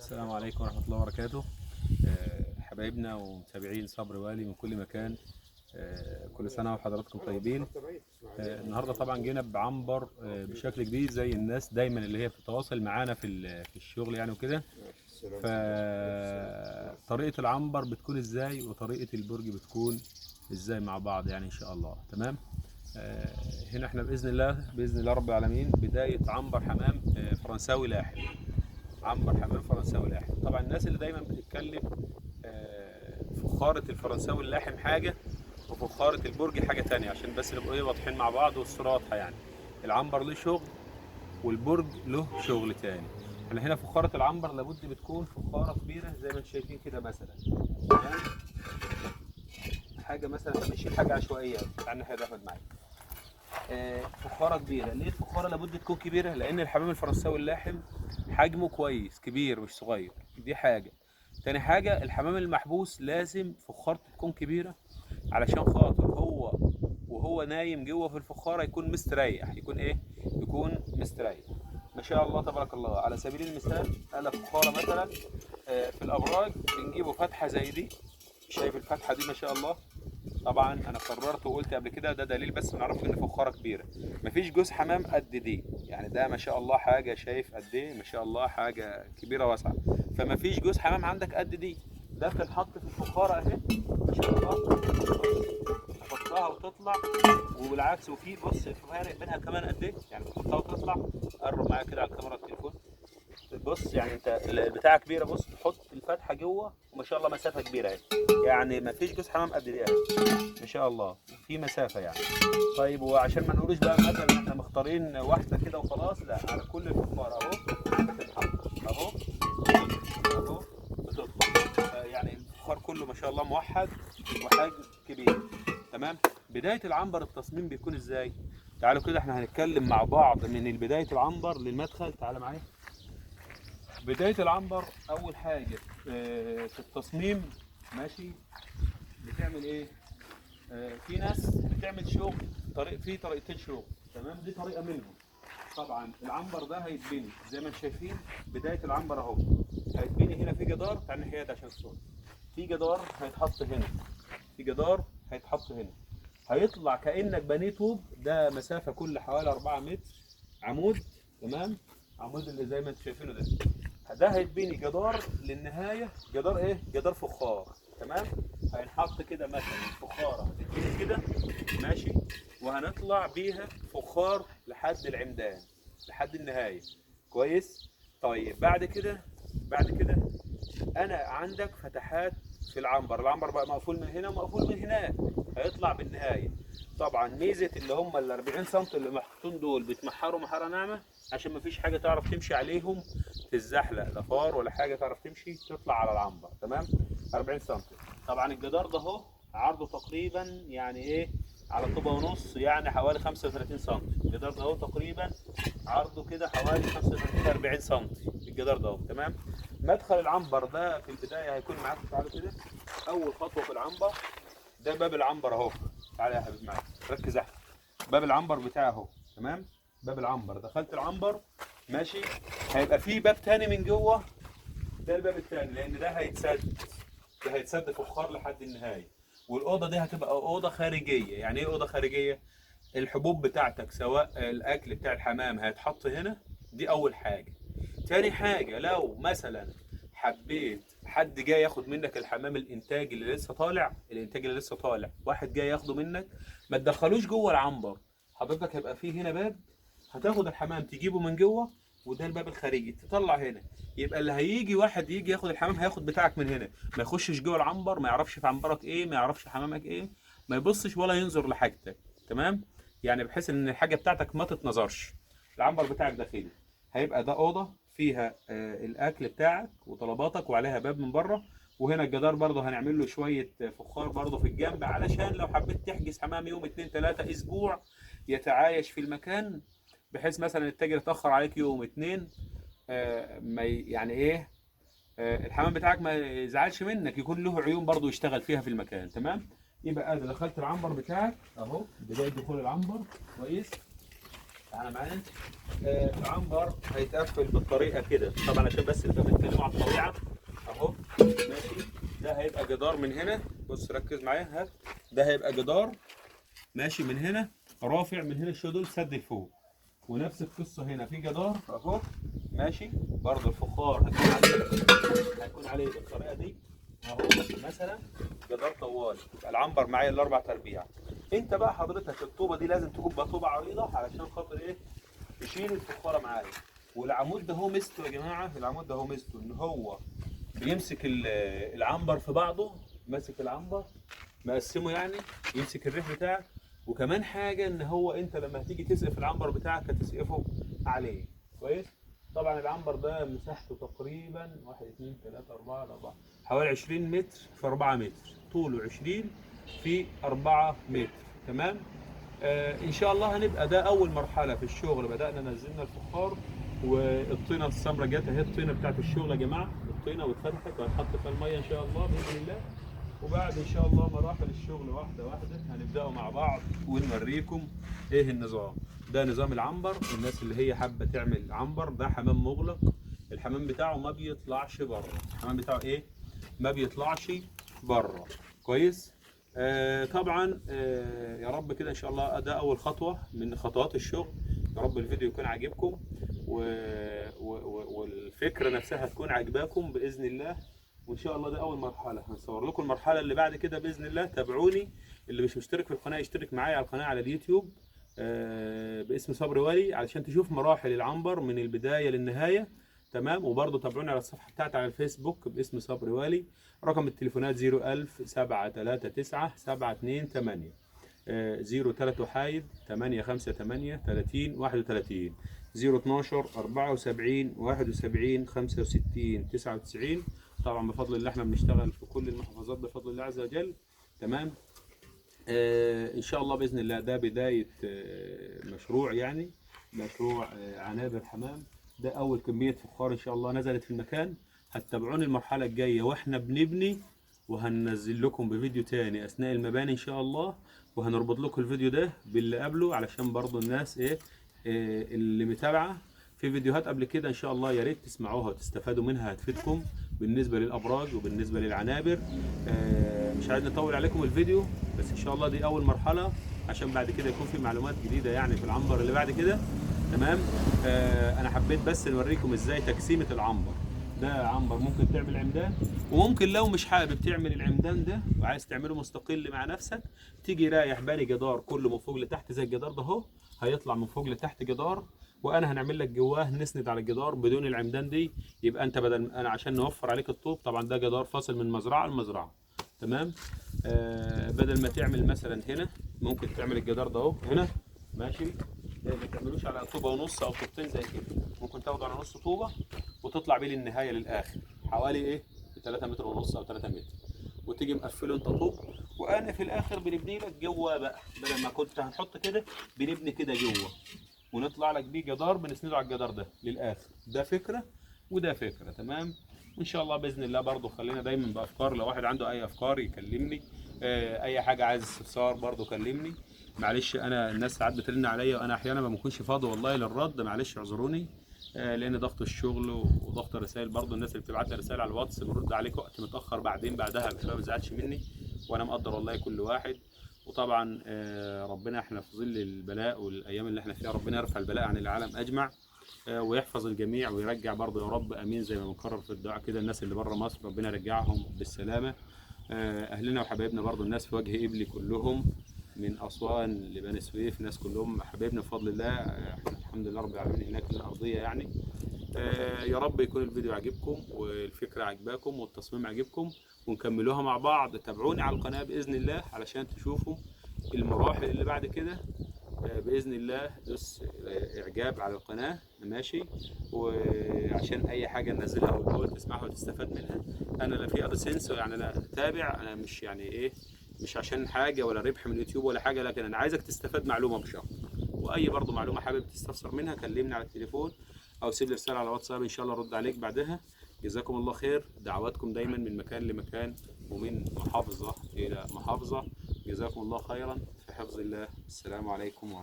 السلام عليكم ورحمة الله وبركاته. حبايبنا ومتابعين صبر والي من كل مكان. كل سنة وحضراتكم طيبين. النهاردة طبعا جينا بعنبر بشكل جديد زي الناس دايما اللي هي بتتواصل معانا في الشغل يعني وكده. فطريقة العنبر بتكون ازاي وطريقة البرج بتكون ازاي مع بعض يعني ان شاء الله. تمام. هنا احنا بإذن الله رب العالمين بداية عنبر حمام فرنساوي لاحم. عنبر حمام فرنساوي لاحم. طبعا الناس اللي دايما بتتكلم فخارة الفرنساوي اللاحم حاجة وفخارة البرج حاجة تانية، عشان بس نبقى ايه واضحين مع بعض والصورة واضحة يعني. العنبر له شغل والبرج له شغل تاني. احنا هنا فخارة العنبر لابد بتكون فخارة كبيرة زي ما انتم شايفين كده مثلا. تمام. حاجة مثلا مش حاجة عشوائية. تعال الناحية ده احمد معايا. فخاره كبيره. ليه الفخاره لابد تكون كبيره؟ لان الحمام الفرنساوي اللاحم حجمه كويس كبير مش صغير، دي حاجه. تاني حاجه الحمام المحبوس لازم فخارته تكون كبيره علشان خاطر وهو نايم جوه في الفخاره يكون مستريح. يكون ايه؟ يكون مستريح. ما شاء الله تبارك الله. على سبيل المثال انا فخاره مثلا في الابراج بنجيبه فتحه زي دي. شايف الفتحه دي ما شاء الله. طبعا انا قررت وقلت قبل كده ده دليل بس نعرف ان فخاره كبيره. مفيش جوز حمام قد دي يعني. ده ما شاء الله حاجه، شايف قد ايه ما شاء الله حاجه كبيره واسعه. فمفيش جوز حمام عندك قد دي. ده بتتحط في الفخاره اهي ما شاء الله. تحطها وتطلع وبالعكس. وفي بص فارق بينها كمان قد ايه يعني. تحطها وتطلع. قرب معايا كده على الكاميرا التليفون. بص يعني انت البتاعه كبيره. بص تحط الفتحه جوه وما شاء الله مسافه كبيره اهي. يعني ما فيش جوز حمام قد دي اهي ما شاء الله. في مسافه يعني. طيب وعشان ما نقولوش بقى مثلا احنا مختارين واحده كده وخلاص، لا، على كل الفخار اهو بتتحط اهو اهو بتطلع. يعني الفخار كله ما شاء الله موحد وحجم كبير. تمام. بدايه العنبر التصميم بيكون ازاي؟ تعالوا كده احنا هنتكلم مع بعض من بدايه العنبر للمدخل. تعالى معايا. بداية العنبر أول حاجة في التصميم ماشي بتعمل إيه؟ في ناس بتعمل شغل في طريقتين شغل. تمام. دي طريقة منهم. طبعا العنبر ده هيتبني زي ما انتم شايفين. بداية العنبر أهو هيتبني هنا في جدار. تعال الناحية ده عشان الصوت. في جدار هيتحط هنا. في جدار هيتحط هنا. هيطلع كأنك بنيت طوب. ده مسافة كل حوالي 4 متر عمود. تمام. عمود اللي زي ما انتم شايفينه ده. ده هيتبني جدار للنهايه. جدار ايه؟ جدار فخار. تمام. هينحط كده مثلا فخاره هتتبني كده ماشي. وهنطلع بيها فخار لحد العمدان لحد النهايه. كويس. طيب بعد كده انا عندك فتحات في العنبر. العنبر بقى مقفول من هنا ومقفول من هناك. هيطلع بالنهايه. طبعا ميزه اللي هم ال 40 سم اللي محطوطين دول بيتمحروا محاره ناعمه عشان ما فيش حاجه تعرف تمشي عليهم تتزحلق. لا فار ولا حاجه تعرف تمشي تطلع على العنبر. تمام. 40 سم. طبعا الجدار ده اهو عرضه تقريبا يعني ايه على طوبه ونص يعني حوالي 35 سم. الجدار ده اهو تقريبا عرضه كده حوالي 35 40 سم. الجدار ده اهو. تمام. مدخل العنبر ده في البدايه هيكون معاكم. تعالوا كده. اول خطوه في العنبر ده باب العنبر اهو. تعالى يا حبيبي معايا ركز احسن. باب العنبر بتاعه اهو. تمام. باب العنبر دخلت العنبر ماشي. هيبقى فيه باب تاني من جوه. ده الباب التاني لان ده هيتسد. ده هيتسد فخار لحد النهايه. والاوضه دي هتبقى اوضه خارجيه. يعني ايه اوضه خارجيه؟ الحبوب بتاعتك سواء الاكل بتاع الحمام هيتحط هنا. دي اول حاجه. تاني حاجه لو مثلا حبيت حد جاي ياخد منك الحمام الانتاج اللي لسه طالع واحد جاي ياخده منك ما تدخلوش جوه العنبر. حضرتك هيبقى فيه هنا باب هتاخد الحمام تجيبه من جوه. وده الباب الخارجي تطلع هنا. يبقى اللي هيجي واحد يجي ياخد الحمام هياخد بتاعك من هنا. ما يخشش جوه العنبر ما يعرفش في عنبرك ايه ما يعرفش حمامك ايه. ما يبصش ولا ينظر لحاجتك. تمام. يعني بحيث ان الحاجه بتاعتك ما تتنظرش. العنبر بتاعك داخلي. هيبقى ده اوضه فيها الاكل بتاعك وطلباتك وعليها باب من بره. وهنا الجدار برضه هنعمل له شويه فخار برضه في الجنب علشان لو حبيت تحجز حمام يوم 2 3 اسبوع يتعايش في المكان. بحيث مثلا التاجر اتاخر عليك يوم 2 ما يعني ايه الحمام بتاعك ما يزعلش منك. يكون له عيون برضه يشتغل فيها في المكان. تمام. يبقى انا دخلت العنبر بتاعك اهو. بدايه دخول العنبر كويس. احنا معانا العنبر هيتقفل بالطريقه كده طبعا عشان بس نبقى بنتكلم على الطبيعه اهو. ماشي، ده هيبقى جدار من هنا، بص ركز معايا، هات ده هيبقى جدار ماشي من هنا رافع من هنا شويه دول سد لفوق، ونفس القصه هنا في جدار اهو ماشي برضه الفخار هيكون عليه بالطريقه دي اهو مثلا جدار طوالي. يبقى العنبر معايا الاربع تربيع. انت بقى حضرتك الطوبه دي لازم تكون بقى طوبه عريضه علشان خاطر ايه؟ تشيل الفخاره معايا. والعمود ده هو ميزته يا جماعه، العمود ده هو ميزته ان هو بيمسك العنبر في بعضه، ماسك العنبر مقسمه يعني، يمسك الريح بتاعك. وكمان حاجه ان هو انت لما هتيجي تسقف العنبر بتاعك هتسقفه عليه كويس. طبعا العنبر ده مساحته تقريبا 1 2 3 4 حوالي 20 متر في 4 متر، طوله 20 في 4 متر تمام. ان شاء الله هنبقى ده اول مرحله في الشغل، بدانا نزلنا الفخار والطينه السمراء جت اهي، الطينه بتاعت الشغل يا جماعه، الطينه واتفتحت وهتحط فيها الميه ان شاء الله باذن الله. وبعد ان شاء الله مراحل الشغل واحده واحده هنبداوا مع بعض ونوريكم ايه النظام. ده نظام العنبر، الناس اللي هي حابه تعمل عنبر، ده حمام مغلق، الحمام بتاعه ما بيطلعش بره، الحمام بتاعه ايه؟ ما بيطلعش بره كويس. طبعا يا رب كده ان شاء الله ده اول خطوه من خطوات الشغل. يا رب الفيديو يكون عاجبكم والفكره نفسها تكون عاجباكم باذن الله. وان شاء الله ده اول مرحله، هنصور لكم المرحله اللي بعد كده باذن الله. تابعوني، اللي مش مشترك في القناه يشترك معايا على القناه على اليوتيوب باسم صبري والي علشان تشوف مراحل العنبر من البدايه للنهايه تمام. وبرضه تابعوني على الصفحه بتاعتي على الفيسبوك باسم صبري والي. رقم التليفونات 01000 739 728 03 وحايد 858 30 31 012 74 71 65 99. طبعا بفضل الله احنا بنشتغل في كل المحافظات بفضل الله عز وجل تمام. ان شاء الله باذن الله ده بدايه مشروع يعني، مشروع عنابر حمام. ده اول كميه فخار ان شاء الله نزلت في المكان. هتتابعوني المرحله الجايه واحنا بنبني، وهننزل لكم بفيديو تاني اثناء المباني ان شاء الله، وهنربط لكم الفيديو ده باللي قبله علشان برضو الناس ايه اللي متابعه في فيديوهات قبل كده ان شاء الله يا ريت تسمعوها وتستفادوا منها، هتفيدكم بالنسبه للابراج وبالنسبه للعنابر. مش عايز نطول عليكم الفيديو، بس ان شاء الله دي اول مرحله عشان بعد كده يكون في معلومات جديده يعني في العنبر اللي بعد كده تمام. انا حبيت بس نوريكم ازاي تقسيمه العنبر. ده عنبر ممكن تعمل عمدان، وممكن لو مش حابب تعمل العمدان ده وعايز تعمله مستقل مع نفسك تيجي رايح باني جدار كله من فوق لتحت زي الجدار ده اهو، هيطلع من فوق لتحت جدار، وانا هنعمل لك جواه نسند على الجدار بدون العمدان دي. يبقى انت بدل انا عشان نوفر عليك الطوب، طبعا ده جدار فاصل من مزرعه لمزرعه تمام. بدل ما تعمل مثلا هنا ممكن تعمل الجدار ده اهو هنا ماشي. ما تعملوش على طوبه ونص او طوبتين زي كده، ممكن تاخده على نص طوبه وتطلع بيه للنهايه للاخر حوالي ايه 3 متر ونص او 3 متر، وتيجي مقفله انت طوب. وانا في الاخر بنبني لك جوه بقى، بدل ما كنت هنحط كده بنبني كده جوه ونطلع لك بيه جدار بنسنده على الجدار ده للاخر. ده فكره وده فكره تمام. وان شاء الله باذن الله برضو خلينا دايما بافكار، لو واحد عنده اي افكار يكلمني، اي حاجه عايز استفسار برضو كلمني. معلش انا الناس ساعات بترن عليا وانا احيانا ما بكونش فاضي والله للرد، معلش اعذروني لان ضغط الشغل وضغط الرسائل. برضو الناس اللي بتبعت لي رسائل على الواتس برد عليك وقت متاخر بعدين بعدها بشويه، ما تزعلش مني وانا مقدر والله كل واحد. وطبعا ربنا احنا في ظل البلاء والايام اللي احنا فيها ربنا يرفع البلاء عن العالم اجمع ويحفظ الجميع ويرجع برضه يا رب امين زي ما بنكرر في الدعاء كده. الناس اللي بره مصر ربنا يرجعهم بالسلامه. اهلنا وحبايبنا برضه الناس في وجه قبلي كلهم من اسوان لبني سويف، ناس كلهم حبايبنا بفضل الله. احنا الحمد لله رب العالمين هناك من الارضيه يعني. يا رب يكون الفيديو عجبكم والفكره عجباكم والتصميم عجبكم ونكملوها مع بعض. تابعوني على القناه باذن الله علشان تشوفوا المراحل اللي بعد كده باذن الله. دوس اعجاب على القناه ماشي، وعشان اي حاجه ننزلها اول باول تسمعها وتستفاد منها. انا لا في ادسنس يعني انا تابع، انا مش يعني ايه مش عشان حاجه ولا ربح من اليوتيوب ولا حاجه، لكن انا عايزك تستفاد معلومه مش اكتر. واي برضو معلومه حابب تستفسر منها كلمني على التليفون او سيب لي رساله على الواتساب ان شاء الله ارد عليك بعدها. جزاكم الله خير، دعواتكم دايما من مكان لمكان ومن محافظه الى محافظه. جزاكم الله خيرا، في حفظ الله. السلام عليكم ورحمه الله.